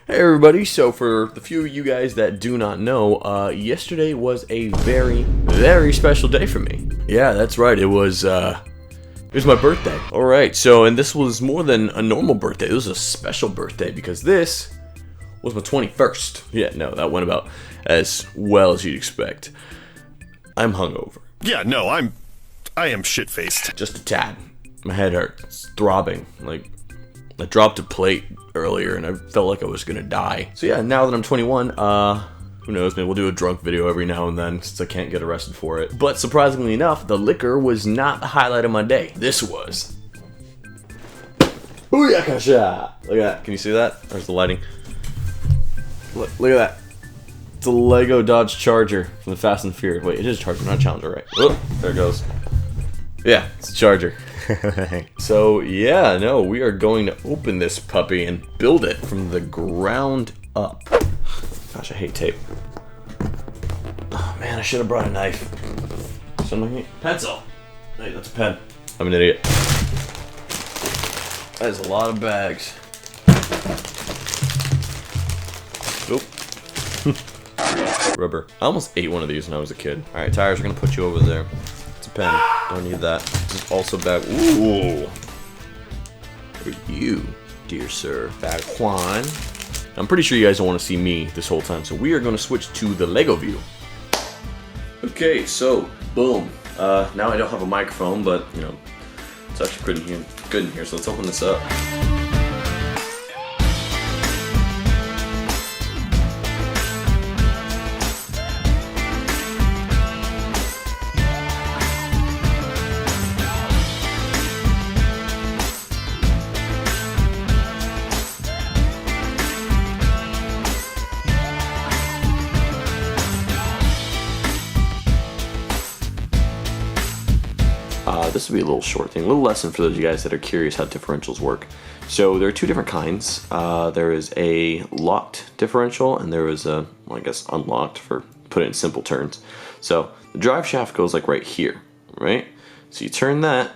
Hey everybody, so for the few of you guys that do not know, yesterday was a very, very special day for me. Yeah, that's right, it was my birthday. Alright, so, and this was more than a normal birthday, it was a special birthday because this was my 21st. Yeah, no, that went about as well as you'd expect. I'm hungover. Yeah, no, I am shit-faced. Just a tad. My head hurts, it's throbbing, like, I dropped a plate earlier and I felt like I was gonna die. So yeah, now that I'm 21, who knows, maybe we'll do a drunk video every now and then since I can't get arrested for it. But surprisingly enough, the liquor was not the highlight of my day. This was. Booyakasha! Look at that, can you see that? There's the lighting. Look at that. It's a Lego Dodge Charger from the Fast and Furious. Wait, it is a Charger, not a Challenger, right? Oh, there it goes. Yeah, it's a Charger. So yeah, no, we are going to open this puppy and build it from the ground up. Gosh, I hate tape. Oh man, I should have brought a knife. Something. Pencil. Hey, that's a pen. I'm an idiot. That is a lot of bags. Oop. Rubber. I almost ate one of these when I was a kid. Alright, tires are gonna put you over there. It's a pen. Don't need that. This is also bag. Ooh. For you, dear sir. Bag Juan. I'm pretty sure you guys don't want to see me this whole time, so we are going to switch to the Lego view. Okay, so boom. Now I don't have a microphone, but you know, it's actually good in here. So let's open this up. This will be a little short thing, a little lesson for those of you guys that are curious how differentials work. So there are two different kinds. There is a locked differential and there is a, well, I guess unlocked, for put it in simple terms. So the drive shaft goes like right here, right? So you turn that,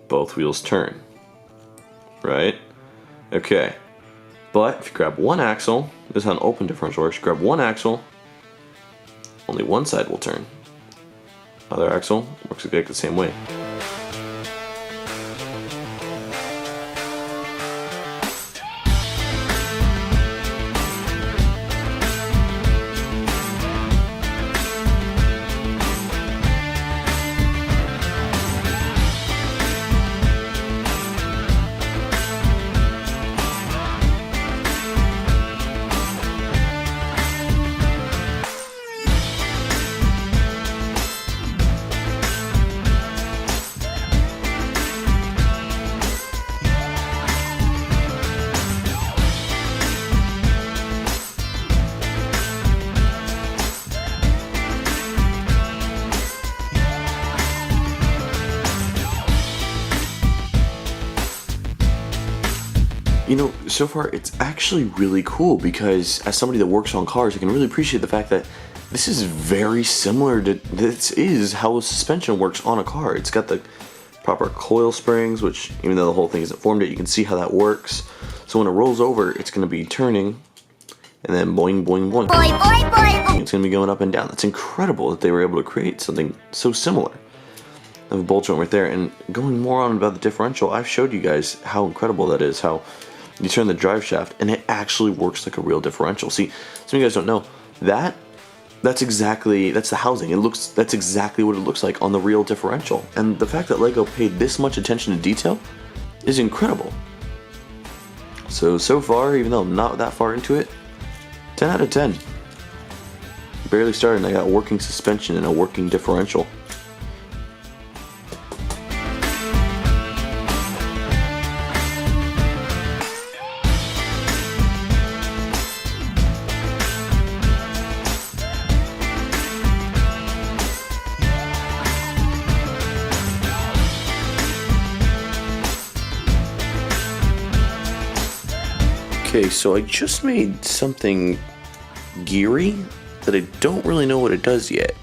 both wheels turn, right? Okay, but if you grab one axle, this is how an open differential works. You grab one axle, only one side will turn. Other axle works exactly the same way. You know, so far it's actually really cool because as somebody that works on cars, I can really appreciate the fact that this is very similar to, this is how a suspension works on a car. It's got the proper coil springs, which even though the whole thing isn't formed yet, you can see how that works. So when it rolls over, it's going to be turning and then boing, boing, boing. Boing, boing, boing. It's going to be going up and down. That's incredible that they were able to create something so similar. I have a bolt joint right there, and going more on about the differential, I've showed you guys how incredible that is, how you turn the drive shaft and it actually works like a real differential. See, some of you guys don't know that's the housing. That's exactly what it looks like on the real differential. And the fact that Lego paid this much attention to detail is incredible. So far, even though I'm not that far into it, 10 out of 10. Barely started and I got working suspension and a working differential. Okay, so I just made something geary that I don't really know what it does yet.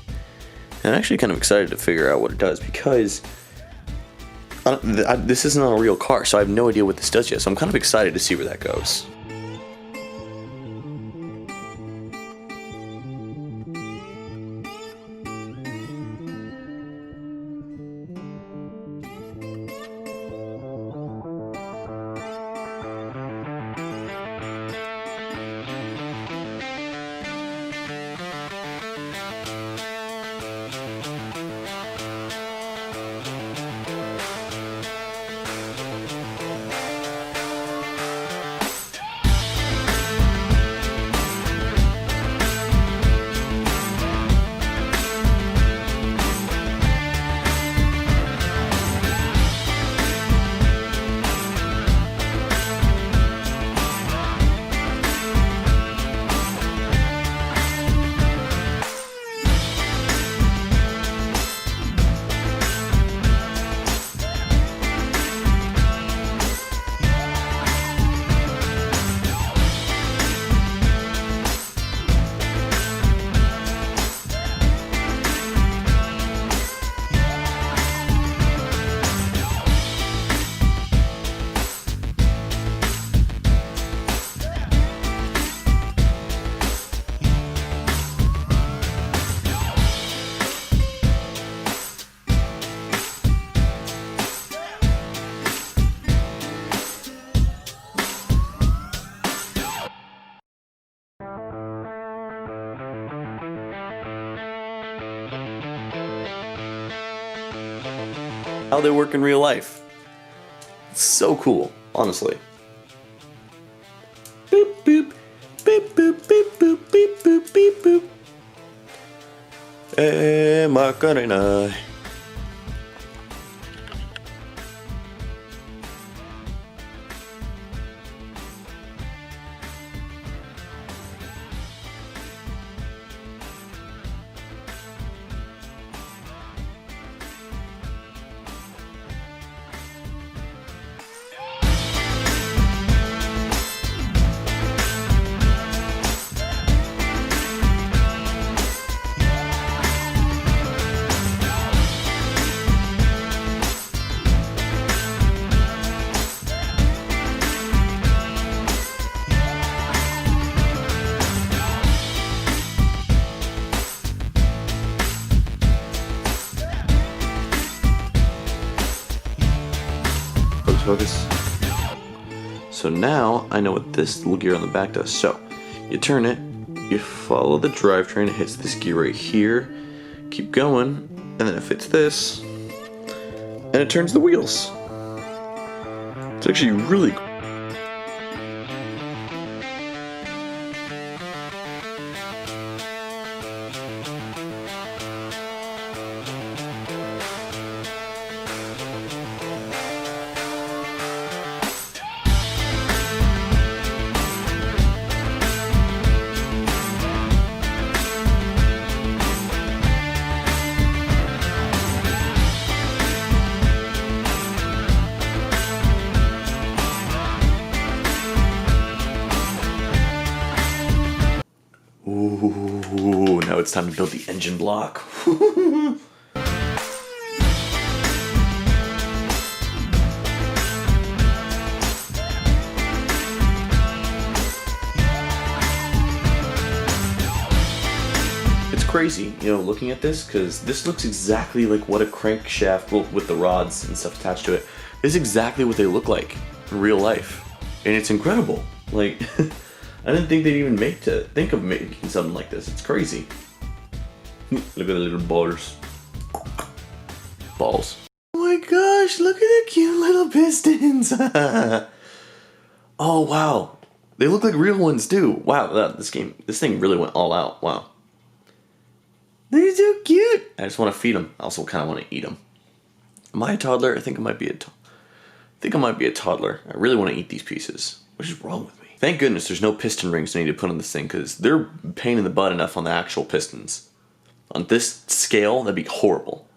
And I'm actually kind of excited to figure out what it does because this isn't on a real car, so I have no idea what this does yet. So I'm kind of excited to see where that goes. how they work in real life. It's so cool, honestly. Boop boop, beep boop, beep boop, beep boop, beep boop. Macarena. Focus. So now I know what this little gear on the back does. So you turn it, you follow the drivetrain, it hits this gear right here, keep going, and then it fits this, and it turns the wheels. It's actually really cool. Ooh, now it's time to build the engine block. It's crazy, you know, looking at this, because this looks exactly like what a crankshaft will, with the rods and stuff attached to it, is exactly what they look like in real life. And it's incredible. Like, I didn't think they'd even think of making something like this. It's crazy. Look at the little balls. Balls. Oh my gosh, look at the cute little pistons. Oh wow. They look like real ones too. Wow, this thing really went all out. Wow. They're so cute. I just want to feed them. I also kind of want to eat them. Am I a toddler? I think I might be a toddler. I really want to eat these pieces. What is wrong with me? Thank goodness there's no piston rings I need to put on this thing, because they're a pain in the butt enough on the actual pistons. On this scale, that'd be horrible.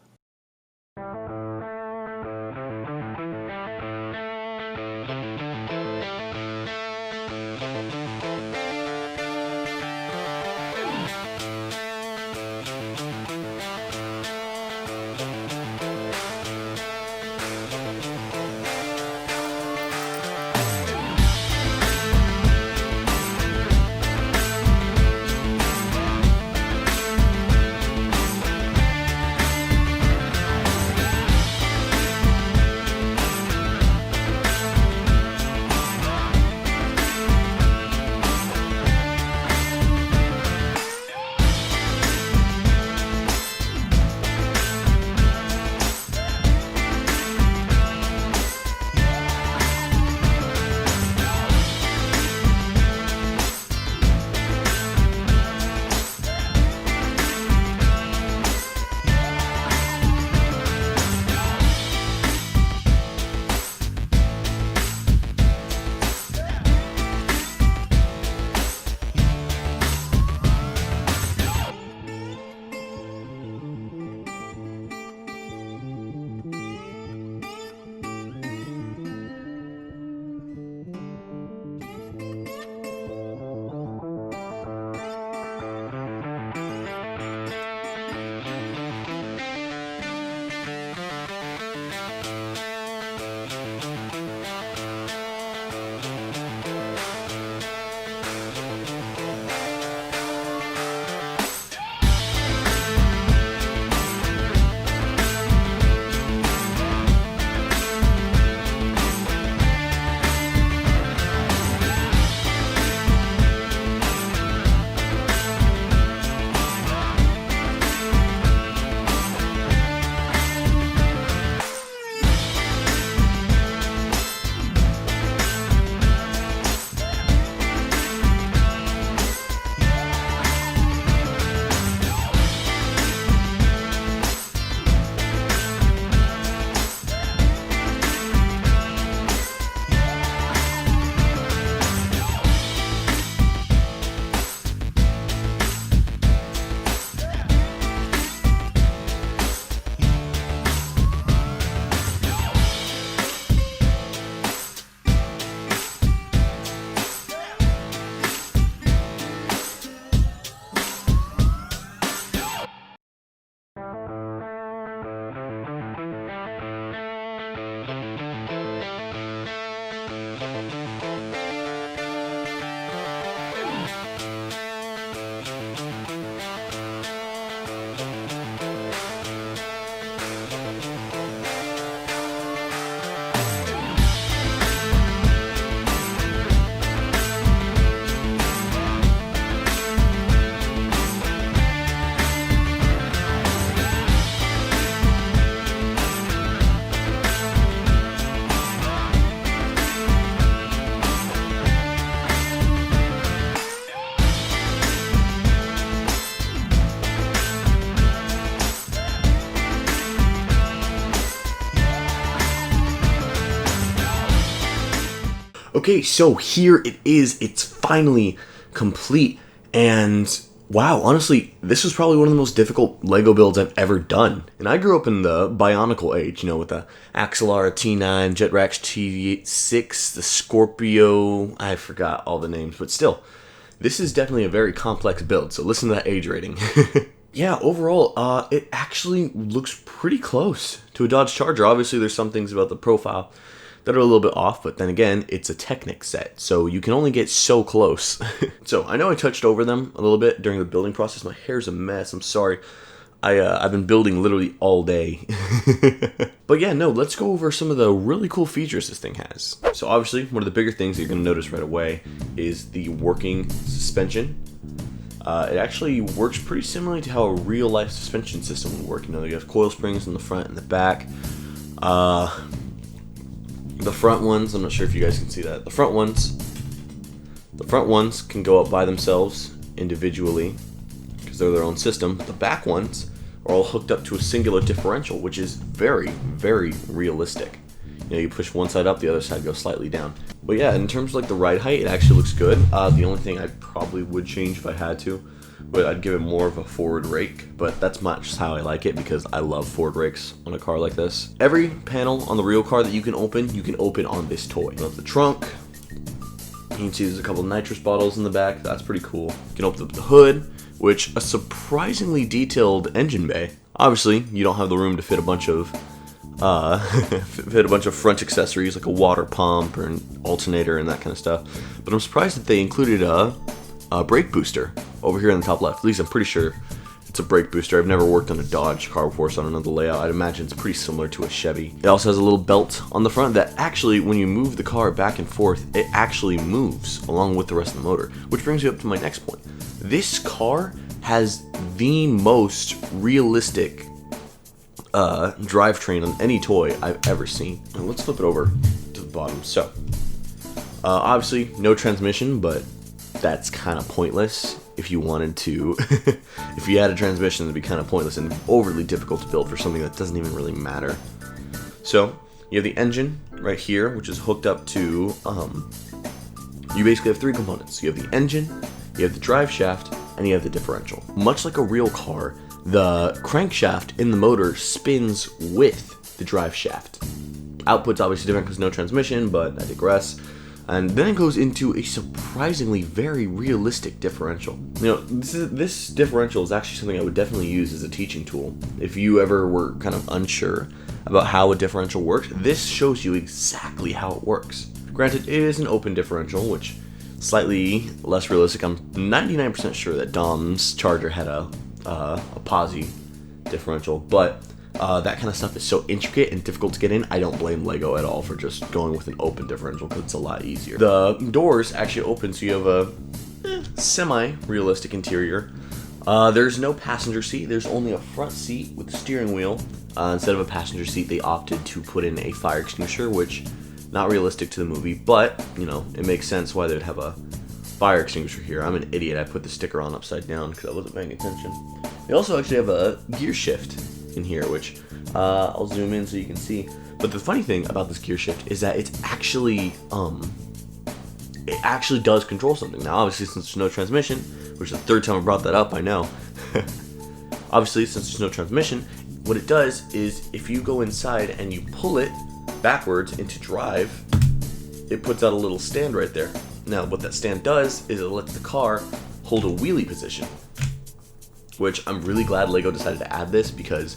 Okay, so here it is. It's finally complete. And wow, honestly, this was probably one of the most difficult Lego builds I've ever done. And I grew up in the Bionicle age, with the Axelar T9, Jetrax T6, the Scorpio. I forgot all the names, but still, this is definitely a very complex build. So listen to that age rating. Yeah, overall, it actually looks pretty close to a Dodge Charger. Obviously, there's some things about the profile that are a little bit off, but then again, it's a Technic set, so you can only get so close. So I know I touched over them a little bit during the building process. My hair's a mess. I'm sorry. I've been building literally all day. But yeah, no, let's go over some of the really cool features this thing has. So obviously, one of the bigger things that you're going to notice right away is the working suspension. It actually works pretty similarly to how a real-life suspension system would work. You have coil springs in the front and the back. The front ones, I'm not sure if you guys can see that. The front ones can go up by themselves individually because they're their own system. The back ones are all hooked up to a singular differential, which is very, very realistic. You push one side up, the other side goes slightly down. But yeah, in terms of like the ride height, it actually looks good. The only thing I probably would change if I had to, but I'd give it more of a forward rake. But that's just how I like it because I love forward rakes on a car like this. Every panel on the real car that you can open on this toy. Open up the trunk. You can see there's a couple of nitrous bottles in the back. That's pretty cool. You can open up the hood, which a surprisingly detailed engine bay. Obviously, you don't have the room to fit a bunch of front accessories like a water pump or an alternator and that kind of stuff. But I'm surprised that they included a brake booster over here in the top left. At least I'm pretty sure it's a brake booster. I've never worked on a Dodge car before, so I don't know the layout. I'd imagine it's pretty similar to a Chevy. It also has a little belt on the front that actually, when you move the car back and forth, it actually moves along with the rest of the motor. Which brings me up to my next point. This car has the most realistic drivetrain on any toy I've ever seen. And let's flip it over to the bottom. So, obviously, no transmission, but that's kind of pointless if you wanted to. If you had a transmission, it'd be kind of pointless and overly difficult to build for something that doesn't even really matter. So, you have the engine right here, which is hooked up to, you basically have three components. You have the engine, you have the drive shaft, and you have the differential. Much like a real car, the crankshaft in the motor spins with the drive shaft. Output's obviously different because no transmission, but I digress. And then it goes into a surprisingly very realistic differential. This differential is actually something I would definitely use as a teaching tool. If you ever were kind of unsure about how a differential works, this shows you exactly how it works. Granted, it is an open differential, which is slightly less realistic. I'm 99% sure that Dom's Charger had a posi differential, but that kind of stuff is so intricate and difficult to get in. I don't blame Lego at all for just going with an open differential because it's a lot easier. The doors actually open, so you have a semi-realistic interior. There's no passenger seat. There's only a front seat with a steering wheel. Instead of a passenger seat, they opted to put in a fire extinguisher, which not realistic to the movie, but it makes sense why they'd have a fire extinguisher here. I'm an idiot. I put the sticker on upside down because I wasn't paying attention. They also actually have a gear shift in here, which I'll zoom in so you can see. But the funny thing about this gear shift is that it actually does control something. Now, obviously, since there's no transmission, which is the third time I brought that up, I know. Obviously, since there's no transmission, what it does is if you go inside and you pull it backwards into drive, it puts out a little stand right there. Now, what that stand does is it lets the car hold a wheelie position, which I'm really glad Lego decided to add this because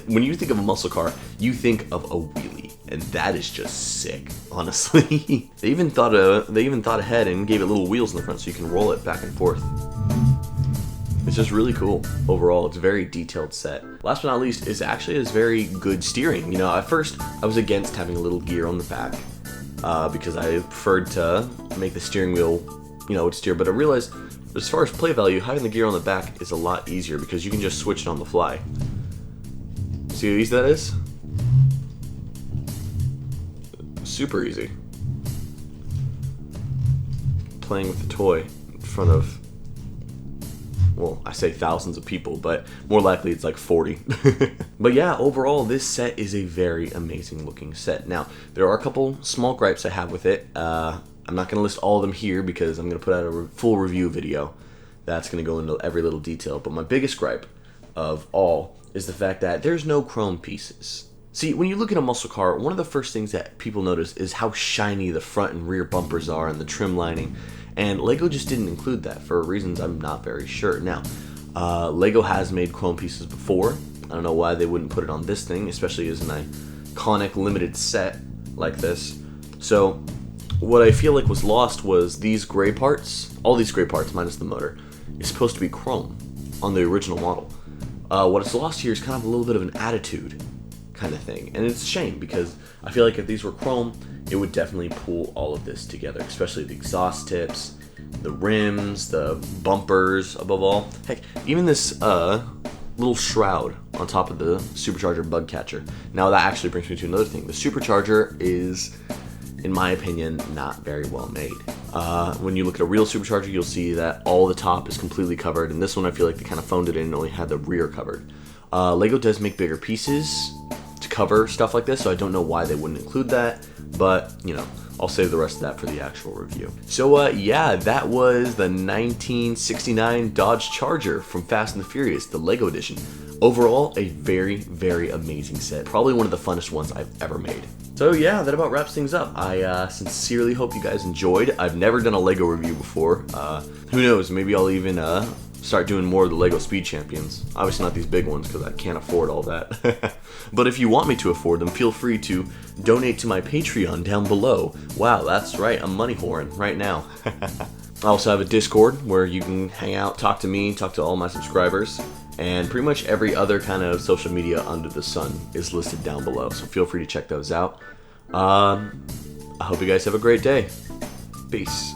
when you think of a muscle car, you think of a wheelie, and that is just sick, honestly. They even thought ahead and gave it little wheels in the front so you can roll it back and forth. It's just really cool. Overall, it's a very detailed set. Last but not least, it actually has very good steering. At first, I was against having a little gear on the back because I preferred to make the steering wheel, steer, but I realized as far as play value, having the gear on the back is a lot easier because you can just switch it on the fly. See how easy that is? Super easy. Playing with the toy in front of Well, I say thousands of people, but more likely it's like 40. But yeah, overall, this set is a very amazing looking set. Now, there are a couple small gripes I have with it. I'm not going to list all of them here because I'm going to put out a full review video that's going to go into every little detail. But my biggest gripe of all is the fact that there's no chrome pieces. See, when you look at a muscle car, one of the first things that people notice is how shiny the front and rear bumpers are and the trim lining. And Lego just didn't include that for reasons I'm not very sure. Now, Lego has made chrome pieces before. I don't know why they wouldn't put it on this thing, especially as an iconic limited set like this. So, what I feel like was lost was these gray parts, all these gray parts minus the motor, is supposed to be chrome on the original model. What is lost here is kind of a little bit of an attitude kind of thing. And it's a shame because I feel like if these were chrome, it would definitely pull all of this together, especially the exhaust tips, the rims, the bumpers, above all. Heck, even this little shroud on top of the supercharger bug catcher. Now that actually brings me to another thing. The supercharger is, in my opinion, not very well made. When you look at a real supercharger, you'll see that all the top is completely covered, and this one I feel like they kind of phoned it in and only had the rear covered. Lego does make bigger pieces to cover stuff like this, so I don't know why they wouldn't include that, but, you know, I'll save the rest of that for the actual review. So, yeah, that was the 1969 Dodge Charger from Fast and the Furious, the Lego edition. Overall, a very, very amazing set. Probably one of the funnest ones I've ever made. So yeah, that about wraps things up. I sincerely hope you guys enjoyed. I've never done a Lego review before. Who knows, maybe I'll even start doing more of the Lego Speed Champions. Obviously not these big ones because I can't afford all that. But if you want me to afford them, feel free to donate to my Patreon down below. Wow, that's right, I'm money whoring right now. I also have a Discord where you can hang out, talk to me, talk to all my subscribers, and pretty much every other kind of social media under the sun is listed down below, so feel free to check those out. I hope you guys have a great day. Peace.